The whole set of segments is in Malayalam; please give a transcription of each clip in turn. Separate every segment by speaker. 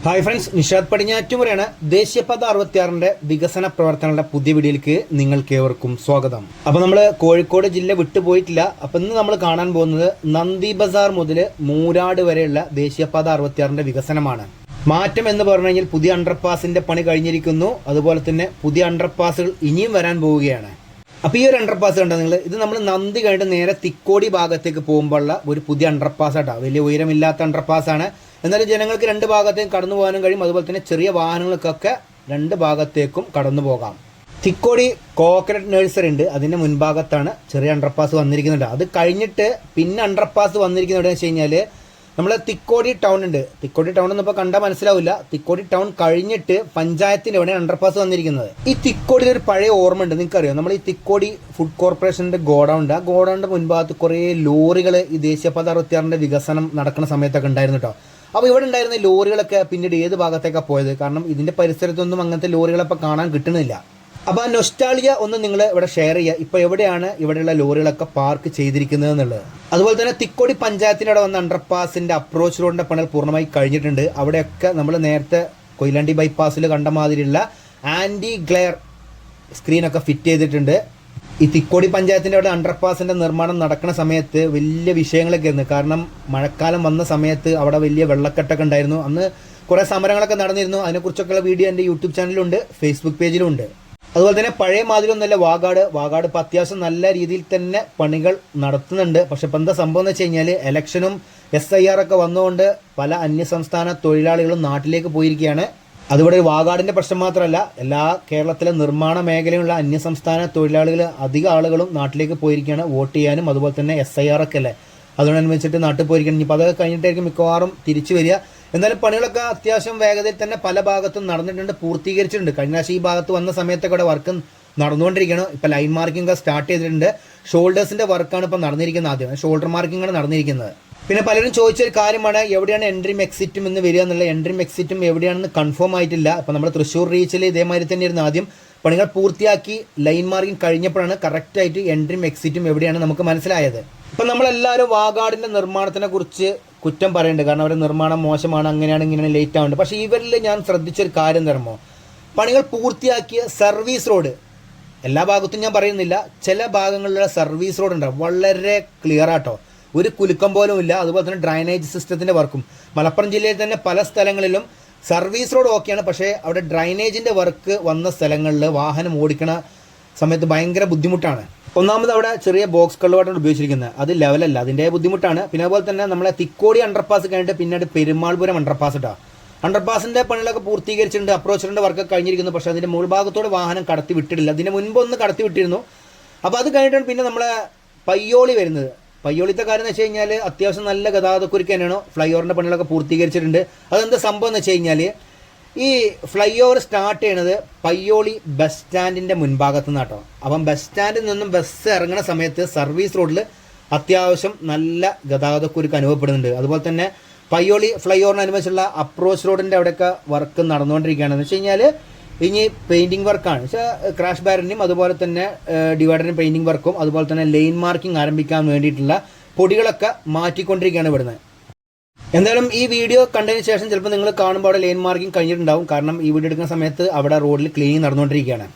Speaker 1: Hi friends, Nishad പടിഞ്ഞാറ്റുമുറയാണ്. ദേശീയപാത 66ന്റെ വികസന പ്രവർത്തനങ്ങളുടെ പുതിയ വീഡിയോയിലേക്ക് നിങ്ങൾക്ക് ഏവർക്കും സ്വാഗതം. അപ്പോൾ നമ്മൾ കോഴിക്കോട് ജില്ല വിട്ടുപോയിട്ടില്ല. അപ്പോൾ ഇന്ന് നമ്മൾ കാണാൻ പോകുന്നത് നന്ദി ബസാർ മുതൽ മൂരാട് വരെയുള്ള ദേശീയപാത 66ന്റെ വികസനമാണ്. മാറ്റം എന്ന് പറഞ്ഞു കഴിഞ്ഞാൽ പുതിയ അണ്ടർപാസിന്റെ പണി കഴിഞ്ഞിരിക്കുന്നു. അതുപോലെ തന്നെ പുതിയ അണ്ടർപാസുകൾ ഇനിയും വരാൻ പോവുകയാണ്. അപ്പോൾ ഈ ഒരു അണ്ടർപാസ് കണ്ടോ നിങ്ങൾ, ഇത് നമ്മൾ നന്ദി കഴിഞ്ഞിട്ട് നേരെ തിക്കോടി ഭാഗത്തേക്ക് പോകുമ്പോഴുള്ള ഒരു പുതിയ അണ്ടർപാസ് ആട്ടോ. വലിയ ഉയരമില്ലാത്ത അണ്ടർപാസാണ്. എന്നാലും ജനങ്ങൾക്ക് രണ്ട് ഭാഗത്തേക്കും കടന്നു പോകാനും കഴിയും. അതുപോലെ തന്നെ ചെറിയ വാഹനങ്ങൾക്കൊക്കെ രണ്ട് ഭാഗത്തേക്കും കടന്നു പോകാം. തിക്കോടി കോക്കനട്ട് നഴ്സറി ഉണ്ട്, അതിൻ്റെ മുൻഭാഗത്താണ് ചെറിയ അണ്ടർപാസ് വന്നിരിക്കുന്നുണ്ട്. അത് കഴിഞ്ഞിട്ട് പിന്നെ അണ്ടർപാസ് വന്നിരിക്കുന്നത് എവിടെയെന്ന് വെച്ച് കഴിഞ്ഞാൽ നമ്മൾ തിക്കോടി ടൗൺ ഉണ്ട്. തിക്കോടി ടൗൺ ഒന്നും ഇപ്പോൾ കണ്ടാൽ മനസ്സിലാവില്ല. തിക്കോടി ടൗൺ കഴിഞ്ഞിട്ട് പഞ്ചായത്തിൻ്റെ എവിടെയാണ് അണ്ടർപാസ് വന്നിരിക്കുന്നത്. ഈ തിക്കോടിയിൽ ഒരു പഴയ ഓർമ്മ ഉണ്ട്, നിങ്ങൾക്കറിയാം. നമ്മൾ ഈ തിക്കോടി ഫുഡ് കോർപ്പറേഷൻ്റെ ഗോഡൗൺ ഉണ്ട്. ആ ഗോഡൗണിൻ്റെ മുൻഭാഗത്ത് കുറേ ലോറികൾ ഈ ദേശീയപാത 66ന്റെ വികസനം നടക്കുന്ന സമയത്തൊക്കെ ഉണ്ടായിരുന്നു കേട്ടോ. അപ്പോൾ ഇവിടെ ഉണ്ടായിരുന്ന ലോറികളൊക്കെ പിന്നീട് ഏത് ഭാഗത്തേക്കാണ് പോയത്? കാരണം ഇതിൻ്റെ പരിസരത്തൊന്നും അങ്ങനത്തെ ലോറികളപ്പോൾ കാണാൻ കിട്ടുന്നില്ല. അപ്പോൾ ആ നൊസ്റ്റാളിയ ഒന്ന് നിങ്ങൾ ഇവിടെ ഷെയർ ചെയ്യുക. ഇപ്പോൾ എവിടെയാണ് ഇവിടെയുള്ള ലോറികളൊക്കെ പാർക്ക് ചെയ്തിരിക്കുന്നത് എന്നുള്ളത്. അതുപോലെ തന്നെ തിക്കോടി പഞ്ചായത്തിൻ്റെ അവിടെ വന്ന അണ്ടർപാസിൻ്റെ അപ്രോച്ച് റോഡിൻ്റെ പണികൾ പൂർണ്ണമായി കഴിഞ്ഞിട്ടുണ്ട്. അവിടെയൊക്കെ നമ്മൾ നേരത്തെ കൊയിലാണ്ടി ബൈപ്പാസിൽ കണ്ട മാതിരിയുള്ള ആൻറ്റി ഗ്ലെയർ സ്ക്രീനൊക്കെ ഫിറ്റ് ചെയ്തിട്ടുണ്ട്. ഈ തിക്കോടി പഞ്ചായത്തിൻ്റെ അവിടെ അണ്ടർപാസിൻ്റെ നിർമ്മാണം നടക്കുന്ന സമയത്ത് വലിയ വിഷയങ്ങളൊക്കെ ആയിരുന്നു. കാരണം മഴക്കാലം വന്ന സമയത്ത് അവിടെ വലിയ വെള്ളക്കെട്ടൊക്കെ ഉണ്ടായിരുന്നു. അന്ന് കുറേ സമരങ്ങളൊക്കെ നടന്നിരുന്നു. അതിനെക്കുറിച്ചൊക്കെയുള്ള വീഡിയോ എൻ്റെ യൂട്യൂബ് ചാനലിലുണ്ട്, ഫേസ്ബുക്ക് പേജിലുണ്ട്. അതുപോലെ തന്നെ പഴയ മാതിരി ഒന്നുമല്ല വാഗാട് ഇപ്പോൾ അത്യാവശ്യം നല്ല രീതിയിൽ തന്നെ പണികൾ നടത്തുന്നുണ്ട്. പക്ഷെ ഇപ്പം എന്താ സംഭവം എന്ന് വെച്ച് കഴിഞ്ഞാൽ ഇലക്ഷനും SIR ഒക്കെ വന്നുകൊണ്ട് പല അന്യസംസ്ഥാന തൊഴിലാളികളും നാട്ടിലേക്ക് പോയിരിക്കുകയാണ്. അതുപോലെ വാഗാടിൻ്റെ പ്രശ്നം മാത്രമല്ല, എല്ലാ കേരളത്തിലെ നിർമ്മാണ മേഖലയിലുള്ള അന്യസംസ്ഥാന തൊഴിലാളികൾ അധിക ആളുകളും നാട്ടിലേക്ക് പോയിരിക്കുകയാണ് വോട്ട് ചെയ്യാനും. അതുപോലെ തന്നെ SIR ഒക്കെ അല്ലേ, അതിനനുസരിച്ചിട്ട് നാട്ടിൽ പോയിരിക്കണം. ഇനിയിപ്പോൾ അതൊക്കെ കഴിഞ്ഞിട്ടായിരിക്കും മിക്കവാറും തിരിച്ചു വരിക. എന്നാലും പണികളൊക്കെ അത്യാവശ്യം വേഗതയിൽ തന്നെ പല ഭാഗത്തും നടന്നിട്ടുണ്ട്, പൂർത്തീകരിച്ചിട്ടുണ്ട്. കഴിഞ്ഞ പ്രാവശ്യം ഈ ഭാഗത്ത് വന്ന സമയത്തൊക്കെ ഇവിടെ വർക്ക് നടന്നുകൊണ്ടിരിക്കുകയാണ്. ഇപ്പോൾ ലൈൻ മാർക്കിംഗ് ഒക്കെ സ്റ്റാർട്ട് ചെയ്തിട്ടുണ്ട്. ഷോൾഡേഴ്സിൻ്റെ വർക്കാണ് ഇപ്പോൾ നടന്നിരിക്കുന്നത്. ആദ്യം ഷോൾഡർ മാർക്കിംഗ് ആണ് നടന്നിരിക്കുന്നത്. പിന്നെ പലരും ചോദിച്ചൊരു കാര്യമാണ്, എവിടെയാണ് എൻട്രിയും എക്സിറ്റും എന്ന് വരിക എന്നുള്ള. എൻട്രിയും എക്സിറ്റും എവിടെയാണെന്ന് കൺഫേം ആയിട്ടില്ല. അപ്പോൾ നമ്മൾ തൃശ്ശൂർ റീച്ചിൽ ഇതേമാതിരി തന്നെയായിരുന്നു. ആദ്യം പണികൾ പൂർത്തിയാക്കി ലൈൻ മാർക്കിംഗ് കഴിഞ്ഞപ്പോഴാണ് കറക്റ്റായിട്ട് എൻട്രിയും എക്സിറ്റും എവിടെയാണ് നമുക്ക് മനസ്സിലായത്. ഇപ്പം നമ്മളെല്ലാവരും വാഗാടിൻ്റെ നിർമ്മാണത്തിനെ കുറിച്ച് കുറ്റം പറയുന്നുണ്ട്. കാരണം അവരുടെ നിർമ്മാണം മോശമാണ്, അങ്ങനെയാണ് ഇങ്ങനെയാണ്, ലേറ്റ് ആവുന്നുണ്ട്. പക്ഷേ ഇവരിൽ ഞാൻ ശ്രദ്ധിച്ചൊരു കാര്യം തരുമോ, പണികൾ പൂർത്തിയാക്കിയ സർവീസ് റോഡ് എല്ലാ ഭാഗത്തും ഞാൻ പറയുന്നില്ല, ചില ഭാഗങ്ങളിലുള്ള സർവീസ് റോഡ് ഉണ്ട് വളരെ ക്ലിയർ ആട്ടോ, ഒരു കുലുക്കം പോലും ഇല്ല. അതുപോലെ തന്നെ ഡ്രൈനേജ് സിസ്റ്റത്തിൻ്റെ വർക്കും മലപ്പുറം ജില്ലയിൽ തന്നെ പല സ്ഥലങ്ങളിലും സർവീസ് റോഡ് ഓക്കെയാണ്. പക്ഷേ അവിടെ ഡ്രൈനേജിൻ്റെ വർക്ക് വന്ന സ്ഥലങ്ങളിൽ വാഹനം ഓടിക്കണ സമയത്ത് ഭയങ്കര ബുദ്ധിമുട്ടാണ്. ഒന്നാമത് അവിടെ ചെറിയ ബോക്സ് കള്ളുവാട്ടാണ് ഉപയോഗിച്ചിരിക്കുന്നത്, അത് ലെവലല്ല, അതിൻ്റെ ബുദ്ധിമുട്ടാണ്. പിന്നെ അതുപോലെ തന്നെ നമ്മളെ തിക്കോടി അണ്ടർപാസ് കഴിഞ്ഞിട്ട് പിന്നീട് പെരുമാൾപുരം അണ്ടർപാസ് ഇട്ടാ. അണ്ടർപാസിൻ്റെ പണികളൊക്കെ പൂർത്തീകരിച്ചിട്ടുണ്ട്, അപ്രോച്ച് റോഡിൻ്റെ വർക്കൊക്കെ കഴിഞ്ഞിരിക്കുന്നു. പക്ഷേ അതിൻ്റെ മുകൾ ഭാഗത്തോടെ വാഹനം കടത്തി വിട്ടിട്ടില്ല. അതിൻ്റെ മുൻപ് ഒന്ന് കടത്തി വിട്ടിരുന്നു. അപ്പോൾ അത് കഴിഞ്ഞിട്ടാണ് പിന്നെ നമ്മളെ പയ്യോളി വരുന്നത്. പയ്യോളിത്തെ കാര്യം എന്ന് വെച്ച് കഴിഞ്ഞാൽ അത്യാവശ്യം നല്ല ഗതാഗതക്കുരുക്ക് തന്നെയാണ്. ഫ്ലൈ ഓവറിൻ്റെ പണികളൊക്കെ പൂർത്തീകരിച്ചിട്ടുണ്ട്. അതെന്താ സംഭവം എന്ന് വെച്ച് കഴിഞ്ഞാൽ ഈ ഫ്ലൈ ഓവർ സ്റ്റാർട്ട് ചെയ്യണത് പയ്യോളി ബസ് സ്റ്റാൻഡിൻ്റെ മുൻഭാഗത്ത് നിന്ന് കേട്ടോ. അപ്പം ബസ് സ്റ്റാൻഡിൽ നിന്നും ബസ് ഇറങ്ങുന്ന സമയത്ത് സർവീസ് റോഡിൽ അത്യാവശ്യം നല്ല ഗതാഗതക്കുരുക്ക് അനുഭവപ്പെടുന്നുണ്ട്. അതുപോലെ തന്നെ പയ്യോളി ഫ്ലൈ ഓവറിനനുബന്ധിച്ചുള്ള അപ്രോച്ച് റോഡിൻ്റെ അവിടെയൊക്കെ വർക്ക് നടന്നുകൊണ്ടിരിക്കുകയാണെന്ന് വെച്ച് കഴിഞ്ഞാൽ ഇനി പെയിൻറ്റിങ് വർക്കാണ്. പക്ഷേ ക്രാഷ് ബാരിൻ്റെയും അതുപോലെ തന്നെ ഡിവൈഡറിനും പെയിൻറ്റിങ് വർക്കും അതുപോലെ തന്നെ ലൈൻ മാർക്കിംഗ് ആരംഭിക്കാൻ വേണ്ടിയിട്ടുള്ള പൊടികളൊക്കെ മാറ്റിക്കൊണ്ടിരിക്കുകയാണ് ഇവിടുന്ന്. എന്തായാലും ഈ വീഡിയോ കണ്ടതിന് ശേഷം ചിലപ്പോൾ നിങ്ങൾ കാണുമ്പോൾ അവിടെ ലൈൻ മാർക്കിംഗ് കഴിഞ്ഞിട്ടുണ്ടാവും. കാരണം ഈ വീഡിയോ എടുക്കുന്ന സമയത്ത് അവിടെ റോഡിൽ ക്ലീനിങ് നടന്നുകൊണ്ടിരിക്കുകയാണ്.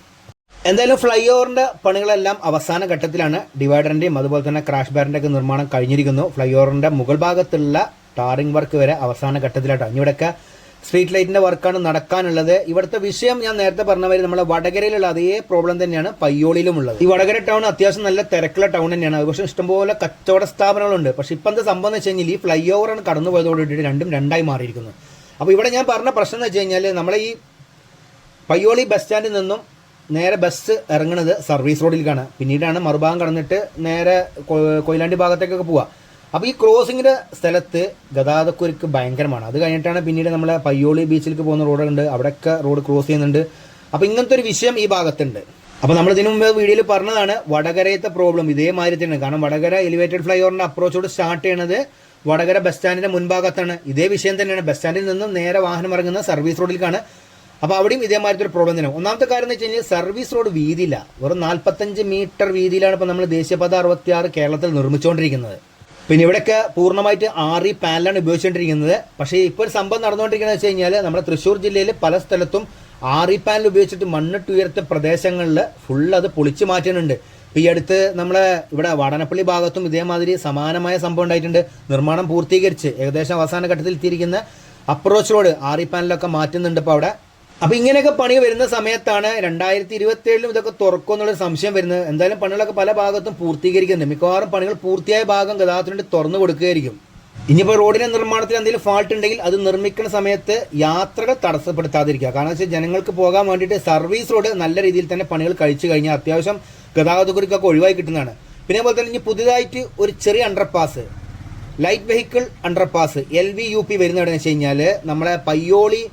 Speaker 1: എന്തായാലും ഫ്ലൈ ഓവറിൻ്റെ പണികളെല്ലാം അവസാന ഘട്ടത്തിലാണ്. ഡിവൈഡറിൻ്റെയും അതുപോലെ തന്നെ ക്രാഷ് ബാരിൻ്റെ ഒക്കെ നിർമ്മാണം കഴിഞ്ഞിരിക്കുന്നു. ഫ്ലൈ ഓവറിൻ്റെ മുകൾ ഭാഗത്തുള്ള ടാറിംഗ് വർക്ക് വരെ അവസാന ഘട്ടത്തിലായിട്ടാണ്. ഇവിടെയൊക്കെ സ്ട്രീറ്റ് ലൈറ്റിൻ്റെ വർക്കാണ് നടക്കാനുള്ളത്. ഇവിടുത്തെ വിഷയം ഞാൻ നേരത്തെ പറഞ്ഞ മാതിരി നമ്മുടെ വടകരയിലുള്ള അതേ പ്രോബ്ലം തന്നെയാണ് പയ്യോളിയിലും ഉള്ളത്. ഈ വടകര ടൗൺ അത്യാവശ്യം നല്ല തിരക്കുള്ള ടൗൺ തന്നെയാണ്. അത് പക്ഷേ ഇഷ്ടംപോലെ കച്ചവട സ്ഥാപനങ്ങളുണ്ട്. പക്ഷേ ഇപ്പം എന്താ സംഭവം എന്ന് വെച്ച് കഴിഞ്ഞാൽ ഈ ഫ്ലൈ ഓവറാണ് കടന്നു പോയതോടുകൂടി രണ്ടും രണ്ടായി മാറിയിരിക്കുന്നത്. അപ്പോൾ ഇവിടെ ഞാൻ പറഞ്ഞ പ്രശ്നം എന്ന് വെച്ച് കഴിഞ്ഞാൽ നമ്മളെ ഈ പയ്യോളി ബസ് സ്റ്റാൻഡിൽ നിന്നും നേരെ ബസ് ഇറങ്ങുന്നത് സർവീസ് റോഡിലേക്കാണ്. പിന്നീടാണ് മറുഭാഗം കടന്നിട്ട് നേരെ കൊയിലാണ്ടി ഭാഗത്തേക്കൊക്കെ പോവുക. അപ്പോൾ ഈ ക്രോസിങ്ങിൻ്റെ സ്ഥലത്ത് ഗതാഗതക്കുരുക്ക് ഭയങ്കരമാണ്. അത് കഴിഞ്ഞിട്ടാണ് പിന്നീട് നമ്മളെ പയ്യോളി ബീച്ചിലേക്ക് പോകുന്ന റോഡുണ്ട്, അവിടെയൊക്കെ റോഡ് ക്രോസ് ചെയ്യുന്നുണ്ട്. അപ്പോൾ ഇങ്ങനത്തെ ഒരു വിഷയം ഈ ഭാഗത്തുണ്ട്. അപ്പോൾ നമ്മൾ ഇതിനു മുമ്പ് വീഡിയോയിൽ പറഞ്ഞതാണ് വടകരയത്തെ പ്രോബ്ലം ഇതേമാതിരി തന്നെയാണ്. കാരണം വടകര എലിവേറ്റഡ് ഫ്ലൈ ഓവറിൻ്റെ അപ്രോച്ചോട് സ്റ്റാർട്ട് ചെയ്യണത് വടകര ബസ് സ്റ്റാൻഡിൻ്റെ മുൻഭാഗത്താണ്. ഇതേ വിഷയം തന്നെയാണ്. ബസ് സ്റ്റാൻഡിൽ നിന്നും നേരെ വാഹനം ഇറങ്ങുന്ന സർവീസ് റോഡിലേക്കാണ്. അപ്പോൾ അവിടെയും ഇതേമാതിരി ഒരു പ്രോബ്ലം തന്നെയാണ്. ഒന്നാമത്തെ കാര്യം എന്ന് വെച്ച് കഴിഞ്ഞാൽ സർവീസ് റോഡ് വീതിയില്ല, വെറും 45 മീറ്റർ വീതിയിലാണ് ഇപ്പോൾ നമ്മൾ ദേശീയപാത 66 കേരളത്തിൽ നിർമ്മിച്ചുകൊണ്ടിരിക്കുന്നത്. പിന്നെ ഇവിടെയൊക്കെ പൂർണ്ണമായിട്ട് ആറി പാനലാണ് ഉപയോഗിച്ചുകൊണ്ടിരിക്കുന്നത്. പക്ഷേ ഇപ്പോൾ ഒരു സംഭവം നടന്നുകൊണ്ടിരിക്കുന്നത് വെച്ച് കഴിഞ്ഞാൽ നമ്മുടെ തൃശ്ശൂർ ജില്ലയിൽ പല സ്ഥലത്തും ആറി പാനൽ ഉപയോഗിച്ചിട്ട് മണ്ണിട്ട് ഉയർത്തിയ പ്രദേശങ്ങളിൽ ഫുൾ അത് പൊളിച്ചു മാറ്റുന്നുണ്ട്. ഇപ്പോൾ ഈ അടുത്ത് നമ്മളെ ഇവിടെ വാടനപ്പള്ളി ഭാഗത്തും ഇതേമാതിരി സമാനമായ സംഭവം ഉണ്ടായിട്ടുണ്ട്. നിർമ്മാണം പൂർത്തീകരിച്ച് ഏകദേശം അവസാന ഘട്ടത്തിൽ എത്തിയിരിക്കുന്ന അപ്രോച്ച് റോഡ് ആറി പാനലൊക്കെ മാറ്റുന്നുണ്ട് ഇപ്പോൾ അവിടെ. അപ്പോൾ ഇങ്ങനെയൊക്കെ പണി വരുന്ന സമയത്താണ് 2027 ഇതൊക്കെ തുറക്കുമെന്നുള്ളൊരു സംശയം വരുന്നത്. എന്തായാലും പണികളൊക്കെ പല ഭാഗത്തും പൂർത്തീകരിക്കുന്നുണ്ട്. മിക്കവാറും പണികൾ പൂർത്തിയായ ഭാഗം ഗതാഗതത്തിന് വേണ്ടി തുറന്നു കൊടുക്കുകയായിരിക്കും. ഇനിയിപ്പോൾ റോഡിൻ്റെ നിർമ്മാണത്തിൽ എന്തെങ്കിലും ഫാൾട്ട് ഉണ്ടെങ്കിൽ അത് നിർമ്മിക്കുന്ന സമയത്ത് യാത്രകൾ തടസ്സപ്പെടുത്താതിരിക്കുക. കാരണം വെച്ചാൽ ജനങ്ങൾക്ക് പോകാൻ വേണ്ടിയിട്ട് സർവീസ് റോഡ് നല്ല രീതിയിൽ തന്നെ പണികൾ കഴിച്ചു കഴിഞ്ഞാൽ അത്യാവശ്യം ഗതാഗതക്കുരുക്കൊക്കെ ഒഴിവായി കിട്ടുന്നതാണ്. പിന്നെ അതുപോലെ തന്നെ ഇനി പുതിയതായിട്ട് ഒരു ചെറിയ underpass, light vehicle underpass LVUP വരുന്ന എവിടെയെന്ന് വെച്ച് കഴിഞ്ഞാൽ നമ്മളെ പയ്യോളി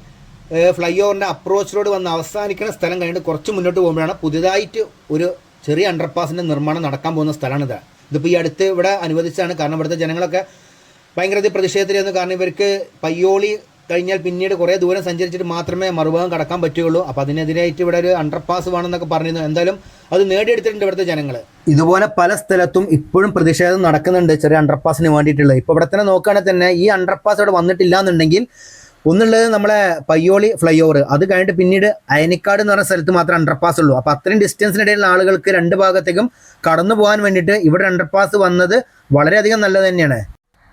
Speaker 1: ഫ്ലൈ ഓവറിൻ്റെ അപ്രോച്ച് റോഡ് വന്ന് അവസാനിക്കുന്ന സ്ഥലം കഴിഞ്ഞിട്ട് കുറച്ച് മുന്നോട്ട് പോകുമ്പോഴാണ് പുതിയതായിട്ട് ഒരു ചെറിയ അണ്ടർപാസിൻ്റെ നിർമ്മാണം നടക്കാൻ പോകുന്ന സ്ഥലമാണിത്. ഇതിപ്പോൾ ഈ അടുത്ത് ഇവിടെ അനുവദിച്ചാണ്. കാരണം ഇവിടുത്തെ ജനങ്ങളൊക്കെ ഭയങ്കര പ്രതിഷേധത്തിലായിരുന്നു. കാരണം ഇവർക്ക് പയ്യോളി കഴിഞ്ഞാൽ പിന്നീട് കുറേ ദൂരം സഞ്ചരിച്ചിട്ട് മാത്രമേ മറുഭാഗം കടക്കാൻ പറ്റുകയുള്ളൂ. അപ്പോൾ അതിനെതിരായിട്ട് ഇവിടെ ഒരു അണ്ടർപാസ് വേണമെന്നൊക്കെ പറഞ്ഞിരുന്നു. എന്തായാലും അത് നേടിയെടുത്തിട്ടുണ്ട് ഇവിടുത്തെ ജനങ്ങൾ. ഇതുപോലെ പല സ്ഥലത്തും ഇപ്പോഴും പ്രതിഷേധം നടക്കുന്നുണ്ട് ചെറിയ അണ്ടർപാസിന് വേണ്ടിയിട്ടുള്ളത്. ഇപ്പോൾ ഇവിടെ തന്നെ നോക്കുകയാണെങ്കിൽ തന്നെ ഈ അണ്ടർപാസ് ഇവിടെ വന്നിട്ടില്ല എന്നുണ്ടെങ്കിൽ ഒന്നുള്ളത് നമ്മളെ പയ്യോളി ഫ്ലൈ ഓവർ, അത് കഴിഞ്ഞിട്ട് പിന്നീട് അയനിക്കാട് എന്ന് പറഞ്ഞ സ്ഥലത്ത് മാത്രമേ അണ്ടർപാസ് ഉള്ളൂ. അപ്പോൾ അത്രയും ഡിസ്റ്റൻസിനിടയിലുള്ള ആളുകൾക്ക് രണ്ട് ഭാഗത്തേക്കും കടന്നു പോകാൻ വേണ്ടിയിട്ട് ഇവിടെ അണ്ടർപാസ് വന്നത് വളരെയധികം നല്ലത് തന്നെയാണ്.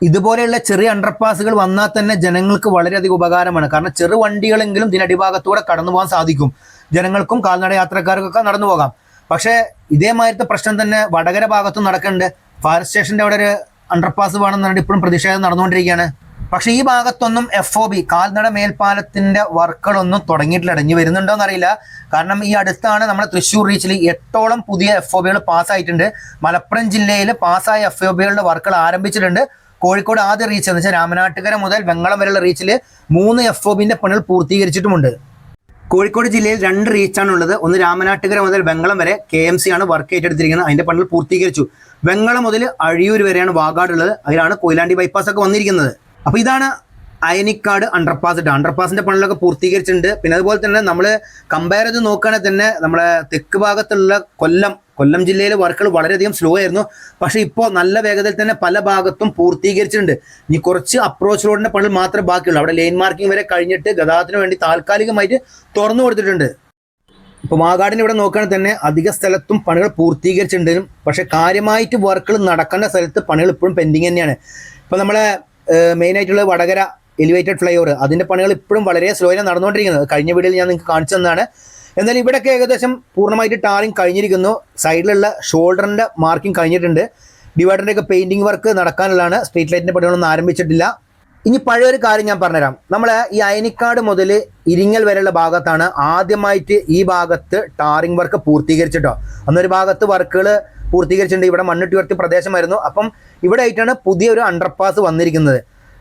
Speaker 1: ഇതുപോലെയുള്ള ചെറിയ അണ്ടർപാസുകൾ വന്നാൽ തന്നെ ജനങ്ങൾക്ക് വളരെയധികം ഉപകാരമാണ്. കാരണം ചെറു വണ്ടികളെങ്കിലും ഇതിനടിഭാഗത്തൂടെ കടന്നു പോകാൻ സാധിക്കും. ജനങ്ങൾക്കും കാൽനട യാത്രക്കാർക്കൊക്കെ നടന്നു പോകാം. പക്ഷേ ഇതേമാതിരത്തെ പ്രശ്നം തന്നെ വടകര ഭാഗത്തും നടക്കുന്നുണ്ട്. ഫയർ സ്റ്റേഷൻ്റെ അവിടെ ഒരു അണ്ടർപാസ് വേണമെന്ന് പറഞ്ഞിട്ട് ഇപ്പോഴും പ്രതിഷേധം നടന്നുകൊണ്ടിരിക്കുകയാണ്. പക്ഷേ ഈ ഭാഗത്തൊന്നും FOB കാൽനട മേൽപ്പാലത്തിൻ്റെ വർക്കുകളൊന്നും തുടങ്ങിയിട്ടില്ല. അടഞ്ഞു വരുന്നുണ്ടോ എന്നറിയില്ല. കാരണം ഈ അടുത്താണ് നമ്മുടെ തൃശ്ശൂർ റീച്ചിൽ 8ഓളം പുതിയ FOBകൾ പാസ്സായിട്ടുണ്ട്. മലപ്പുറം ജില്ലയിൽ പാസ്സായ FOBകളുടെ വർക്കുകൾ ആരംഭിച്ചിട്ടുണ്ട്. കോഴിക്കോട് ആദ്യ റീച്ച് എന്ന് വെച്ചാൽ രാമനാട്ടുകര മുതൽ വെങ്ങളം വരെയുള്ള റീച്ചിൽ 3 FOBൻ്റെ പണികൾ പൂർത്തീകരിച്ചിട്ടുമുണ്ട്. കോഴിക്കോട് ജില്ലയിൽ 2 റീച്ചാണുള്ളത്. ഒന്ന് രാമനാട്ടുകര മുതൽ വെങ്ങളം വരെ KMC ആണ് വർക്ക് ഏറ്റെടുത്തിരിക്കുന്നത്. അതിൻ്റെ പണികൾ പൂർത്തീകരിച്ചു. വെങ്ങളം മുതൽ അഴിയൂർ വരെയാണ് വാഗാടുള്ളത്. അതിലാണ് കൊയിലാണ്ടി ബൈപ്പാസ് ഒക്കെ വന്നിരിക്കുന്നത്. അപ്പോൾ ഇതാണ് അയനിക്കാട് അണ്ടർപാസ്. അണ്ടർപാസിൻ്റെ പണികളൊക്കെ പൂർത്തീകരിച്ചിട്ടുണ്ട്. പിന്നെ അതുപോലെ തന്നെ നമ്മൾ കമ്പയർ ചെയ്ത് നോക്കുകയാണെങ്കിൽ തന്നെ നമ്മളെ തെക്ക് ഭാഗത്തുള്ള കൊല്ലം ജില്ലയിലെ വർക്കുകൾ വളരെയധികം സ്ലോ ആയിരുന്നു. പക്ഷേ ഇപ്പോൾ നല്ല വേഗതയിൽ തന്നെ പല ഭാഗത്തും പൂർത്തീകരിച്ചിട്ടുണ്ട്. ഇനി കുറച്ച് അപ്രോച്ച് റോഡിൻ്റെ പണികൾ മാത്രമേ ബാക്കിയുള്ളൂ. അവിടെ ലൈൻ മാർക്കിംഗ് വരെ കഴിഞ്ഞിട്ട് ഗതാഗതത്തിന് വേണ്ടി താൽക്കാലികമായിട്ട് തുറന്നു കൊടുത്തിട്ടുണ്ട്. ഇപ്പോൾ മാഗാടിന് ഇവിടെ നോക്കുകയാണെങ്കിൽ തന്നെ അധിക സ്ഥലത്തും പണികൾ പൂർത്തീകരിച്ചിട്ടുണ്ടെങ്കിലും പക്ഷേ കാര്യമായിട്ട് വർക്കുകൾ നടക്കേണ്ട സ്ഥലത്ത് പണികൾ ഇപ്പോഴും പെൻഡിങ് തന്നെയാണ്. ഇപ്പോൾ നമ്മളെ മെയിനായിട്ടുള്ള വടകര എലിവേറ്റഡ് ഫ്ലൈ ഓവർ അതിൻ്റെ പണികൾ ഇപ്പോഴും വളരെ സ്ലോയിലാണ് നടന്നുകൊണ്ടിരിക്കുന്നത്. കഴിഞ്ഞ വീഡിയോയിൽ ഞാൻ നിങ്ങൾക്ക് കാണിച്ചു തന്നതാണ്. എന്നാലും ഇവിടെയൊക്കെ ഏകദേശം പൂർണ്ണമായിട്ട് ടാറിങ് കഴിഞ്ഞിരിക്കുന്നു. സൈഡിലുള്ള ഷോൾഡറിൻ്റെ മാർക്കിംഗ് കഴിഞ്ഞിട്ടുണ്ട്. ഡിവൈഡറിൻ്റെ ഒക്കെ പെയിൻറ്റിങ് വർക്ക് നടക്കാനുള്ളതാണ്. സ്ട്രീറ്റ് ലൈറ്റിൻ്റെ പണികളൊന്നും ആരംഭിച്ചിട്ടില്ല. ഇനി പഴയൊരു കാര്യം ഞാൻ പറഞ്ഞുതരാം. നമ്മൾ ഈ അയനിക്കാട് മുതൽ ഇരിങ്ങൽ വരെയുള്ള ഭാഗത്താണ് ആദ്യമായിട്ട് ഈ ഭാഗത്ത് ടാറിങ് വർക്ക് പൂർത്തീകരിച്ചിട്ടോ. അന്നൊരു ഭാഗത്ത് വർക്കുകൾ പൂർത്തീകരിച്ചിട്ടുണ്ട്. ഇവിടെ മണ്ണിട്ട് ഉയർത്തിയ പ്രദേശമായിരുന്നു. അപ്പം ഇവിടെ ആയിട്ടാണ് പുതിയൊരു അണ്ടർപാസ് വന്നിരിക്കുന്നത്.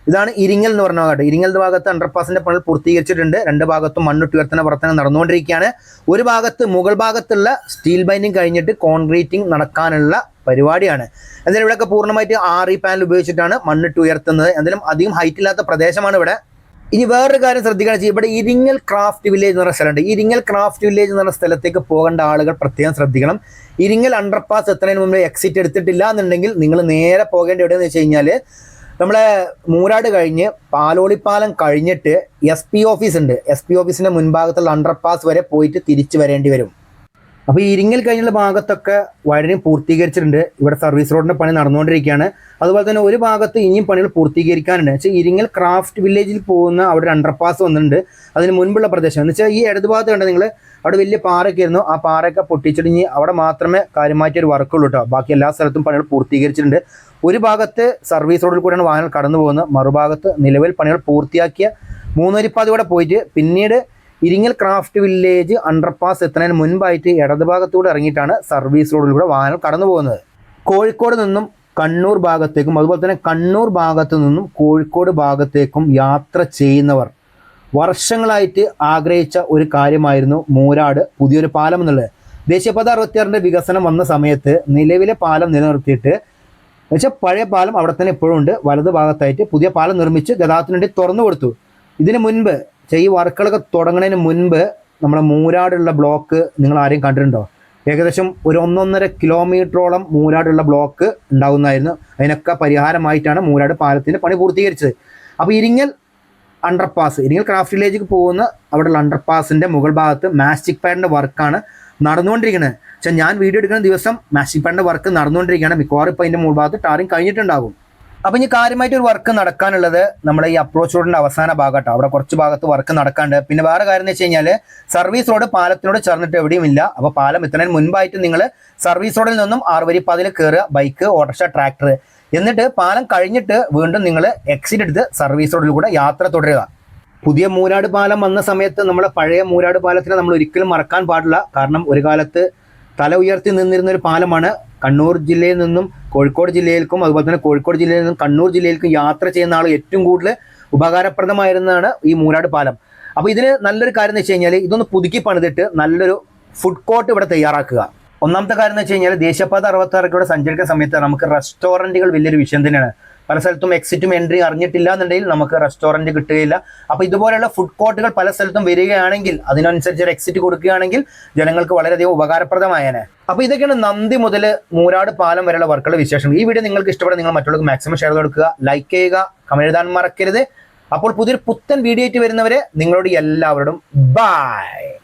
Speaker 1: ഇതാണ് ഇരിങ്ങൽ എന്ന് പറഞ്ഞ ഭാഗത്ത്. ഇരിങ്ങൽ ഭാഗത്ത് അണ്ടർപാസിൻ്റെ പണികൾ പൂർത്തീകരിച്ചിട്ടുണ്ട്. 2 ഭാഗത്തും മണ്ണിട്ട് ഉയർത്തുന്ന പ്രവർത്തനം നടന്നുകൊണ്ടിരിക്കുകയാണ്. ഒരു ഭാഗത്ത് മുകൾ ഭാഗത്തുള്ള സ്റ്റീൽ ബൈൻഡിങ് കഴിഞ്ഞിട്ട് കോൺക്രീറ്റിംഗ് നടക്കാനുള്ള പരിപാടിയാണ്. എന്തായാലും ഇവിടെയൊക്കെ പൂർണ്ണമായിട്ട് RE പാനൽ ഉപയോഗിച്ചിട്ടാണ് മണ്ണിട്ട് ഉയർത്തുന്നത്. എന്തായാലും അധികം ഹൈറ്റ് ഇല്ലാത്ത പ്രദേശമാണ് ഇവിടെ. ഇനി വേറൊരു കാര്യം ശ്രദ്ധിക്കുകയാണെന്ന് വെച്ചാൽ ഇവിടെ ഇരിങ്ങൽ ക്രാഫ്റ്റ് വില്ലേജ് എന്ന് പറഞ്ഞ സ്ഥലമുണ്ട്. ഇരിങ്ങൽ ക്രാഫ്റ്റ് വില്ലേജ് എന്ന് പറഞ്ഞ സ്ഥലത്തേക്ക് പോകേണ്ട ആളുകൾ പ്രത്യേകം ശ്രദ്ധിക്കണം. ഇരിങ്ങൽ അണ്ടർപാസ് എത്തുന്നതിന് മുമ്പ് എക്സിറ്റ് എടുത്തിട്ടില്ല എന്നുണ്ടെങ്കിൽ നിങ്ങൾ നേരെ പോകേണ്ട എവിടെയെന്ന് വെച്ച് കഴിഞ്ഞാൽ നമ്മളെ മൂരാട് കഴിഞ്ഞ് പാലോളിപ്പാലം കഴിഞ്ഞിട്ട് SP ഓഫീസ് ഉണ്ട്. SP ഓഫീസിൻ്റെ മുൻഭാഗത്തുള്ള അണ്ടർപാസ് വരെ പോയിട്ട് തിരിച്ചു വരേണ്ടി വരും. അപ്പോൾ ഈ ഇരിങ്ങൽ കഴിഞ്ഞുള്ള ഭാഗത്തൊക്കെ വയറിങ് പൂർത്തീകരിച്ചിട്ടുണ്ട്. ഇവിടെ സർവീസ് റോഡിൻ്റെ പണി നടന്നുകൊണ്ടിരിക്കുകയാണ്. അതുപോലെ തന്നെ ഒരു ഭാഗത്ത് ഇനിയും പണികൾ പൂർത്തീകരിക്കാനുണ്ട്. വെച്ചാൽ ഇരിങ്ങൽ ക്രാഫ്റ്റ് വില്ലേജിൽ പോകുന്ന അവിടെ ഒരു അണ്ടർപാസ് വന്നിട്ടുണ്ട്. അതിന് മുൻപുള്ള പ്രദേശം എന്ന് വെച്ചാൽ ഈ ഇടതുഭാഗത്ത് കണ്ട നിങ്ങൾ അവിടെ വലിയ പാറയൊക്കെ ആയിരുന്നു. ആ പാറയൊക്കെ പൊട്ടിച്ചിടിഞ്ഞ് അവിടെ മാത്രമേ കാര്യമായിട്ടൊരു വർക്കുള്ളൂ കേട്ടോ. ബാക്കി എല്ലാ സ്ഥലത്തും പണികൾ പൂർത്തീകരിച്ചിട്ടുണ്ട്. ഒരു ഭാഗത്ത് സർവീസ് റോഡിൽ കൂടെയാണ് വാഹനങ്ങൾ കടന്നു പോകുന്നത്. മറുഭാഗത്ത് നിലവിൽ പണികൾ പൂർത്തിയാക്കിയ 3 വരിപ്പാതയോടെ പോയിട്ട് പിന്നീട് ഇരിങ്ങൽ ക്രാഫ്റ്റ് വില്ലേജ് അണ്ടർപാസ് എത്തുന്നതിന് മുൻപായിട്ട് ഇടതുഭാഗത്തൂടെ ഇറങ്ങിയിട്ടാണ് സർവീസ് റോഡിലൂടെ വാഹനം കടന്നു പോകുന്നത്. കോഴിക്കോട് നിന്നും കണ്ണൂർ ഭാഗത്തേക്കും അതുപോലെ തന്നെ കണ്ണൂർ ഭാഗത്തു നിന്നും കോഴിക്കോട് ഭാഗത്തേക്കും യാത്ര ചെയ്യുന്നവർ വർഷങ്ങളായിട്ട് ആഗ്രഹിച്ച ഒരു കാര്യമായിരുന്നു മൂരാട് പുതിയൊരു പാലം എന്നുള്ളത്. ദേശീയപാത 66 വികസനം വന്ന സമയത്ത് നിലവിലെ പാലം നിലനിർത്തിയിട്ട് വെച്ചാൽ പഴയ പാലം അവിടെ തന്നെ ഇപ്പോഴും ഉണ്ട്. വലതു ഭാഗത്തായിട്ട് പുതിയ പാലം നിർമ്മിച്ച് ഗതാഗതത്തിന് വേണ്ടി തുറന്നു കൊടുത്തു. ഇതിന് മുൻപ് ഈ വർക്കുകളൊക്കെ തുടങ്ങുന്നതിന് മുൻപ് നമ്മുടെ മൂരാടുള്ള ബ്ലോക്ക് നിങ്ങൾ ആരെയും കണ്ടിട്ടുണ്ടോ? ഏകദേശം ഒരു 1.5 കിലോമീറ്ററോളം മൂരാടുള്ള ബ്ലോക്ക് ഉണ്ടാകുന്നതായിരുന്നു. അതിനൊക്കെ പരിഹാരമായിട്ടാണ് മൂരാട് പാലത്തിൻ്റെ പണി പൂർത്തീകരിച്ചത്. അപ്പോൾ ഇരിങ്ങൽ അണ്ടർപാസ്, ഇരിങ്ങൽ ക്രാഫ്റ്റ് വില്ലേജിലേക്ക് പോകുന്ന അവിടെയുള്ള അണ്ടർപാസിൻ്റെ മുകൾ ഭാഗത്ത് മാസ്റ്റിക് പാഡിൻ്റെ വർക്കാണ് നടന്നുകൊണ്ടിരിക്കുന്നത്. പക്ഷേ ഞാൻ വീഡിയോ എടുക്കുന്ന ദിവസം മാസ്റ്റിക് പാഡിൻ്റെ വർക്ക് നടന്നുകൊണ്ടിരിക്കുകയാണ്. മിക്കവാറും ഇപ്പോൾ അതിൻ്റെ മുകൾ ഭാഗത്ത് ടാറിങ് കഴിഞ്ഞിട്ടുണ്ടാകും. അപ്പോൾ ഇനി കാര്യമായിട്ട് ഒരു വർക്ക് നടക്കാനുള്ളത് നമ്മുടെ ഈ അപ്രോച്ച് റോഡിൻ്റെ അവസാന ഭാഗമാട്ടോ. അവിടെ കുറച്ച് ഭാഗത്ത് വർക്ക് നടക്കാണ്ട്. പിന്നെ വേറെ കാര്യം എന്ന് വെച്ച് കഴിഞ്ഞാൽ സർവീസ് റോഡ് പാലത്തിനോട് ചേർന്നിട്ട് എവിടെയും ഇല്ല. അപ്പോൾ പാലം എത്തുന്നതിന് മുൻപായിട്ട് നിങ്ങൾ സർവീസ് റോഡിൽ നിന്നും 6 വരി പാതയിൽ കയറുക, ബൈക്ക്, ഓട്ടോറിക്ഷ, ട്രാക്ടർ. എന്നിട്ട് പാലം കഴിഞ്ഞിട്ട് വീണ്ടും നിങ്ങൾ എക്സിറ്റ് എടുത്ത് സർവീസ് റോഡിൽ കൂടെ യാത്ര തുടരുക. പുതിയ മൂരാട് പാലം വന്ന സമയത്ത് നമ്മളെ പഴയ മൂരാട് പാലത്തിനെ നമ്മൾ ഒരിക്കലും മറക്കാൻ പാടില്ല. കാരണം ഒരു കാലത്ത് തല ഉയർത്തി നിന്നിരുന്ന ഒരു പാലമാണ്. കണ്ണൂർ ജില്ലയിൽ നിന്നും കോഴിക്കോട് ജില്ലയിലേക്കും അതുപോലെ തന്നെ കോഴിക്കോട് ജില്ലയിൽ നിന്നും കണ്ണൂർ ജില്ലയിലേക്കും യാത്ര ചെയ്യുന്ന ആൾ ഏറ്റവും കൂടുതൽ ഉപകാരപ്രദമായിരുന്നതാണ് ഈ മൂരാട് പാലം. അപ്പോൾ ഇതിന് നല്ലൊരു കാര്യം എന്ന് വെച്ച് കഴിഞ്ഞാൽ ഇതൊന്ന് പുതുക്കി പണിതിട്ട് നല്ലൊരു ഫുഡ് കോർട്ട് ഇവിടെ തയ്യാറാക്കുക. ഒന്നാമത്തെ കാര്യം എന്ന് വെച്ച് കഴിഞ്ഞാൽ ദേശീയപാത 66 കൂടെ സഞ്ചരിക്കുന്ന സമയത്ത് നമുക്ക് റെസ്റ്റോറൻറ്റുകൾ വലിയൊരു വിഷയം തന്നെയാണ്. പല സ്ഥലത്തും എക്സിറ്റും എൻട്രി അറിഞ്ഞിട്ടില്ല എന്നുണ്ടെങ്കിൽ നമുക്ക് റെസ്റ്റോറൻറ്റ് കിട്ടുകയില്ല. അപ്പോൾ ഇതുപോലെയുള്ള ഫുഡ് കോർട്ടുകൾ പല സ്ഥലത്തും വരികയാണെങ്കിൽ അതിനനുസരിച്ച് ഒരു എക്സിറ്റ് കൊടുക്കുകയാണെങ്കിൽ ജനങ്ങൾക്ക് വളരെയധികം ഉപകാരപ്രദമായേനെ. അപ്പോൾ ഇതൊക്കെയാണ് നന്ദി മുതൽ മൂരാട് പാലം വരെയുള്ള വർക്കുകളുടെ വിശേഷം. ഈ വീഡിയോ നിങ്ങൾക്ക് ഇഷ്ടപ്പെടുക നിങ്ങൾ മറ്റുള്ളവർക്ക് മാക്സിമം ഷെയർ കൊടുക്കുക, ലൈക്ക് ചെയ്യുക, കമന്റ് എഴുതാൻ മറക്കരുത്. അപ്പോൾ പുതിയൊരു പുത്തൻ വീഡിയോ ആയിട്ട് വരുന്നവരെ നിങ്ങളോട് എല്ലാവരോടും ബൈ.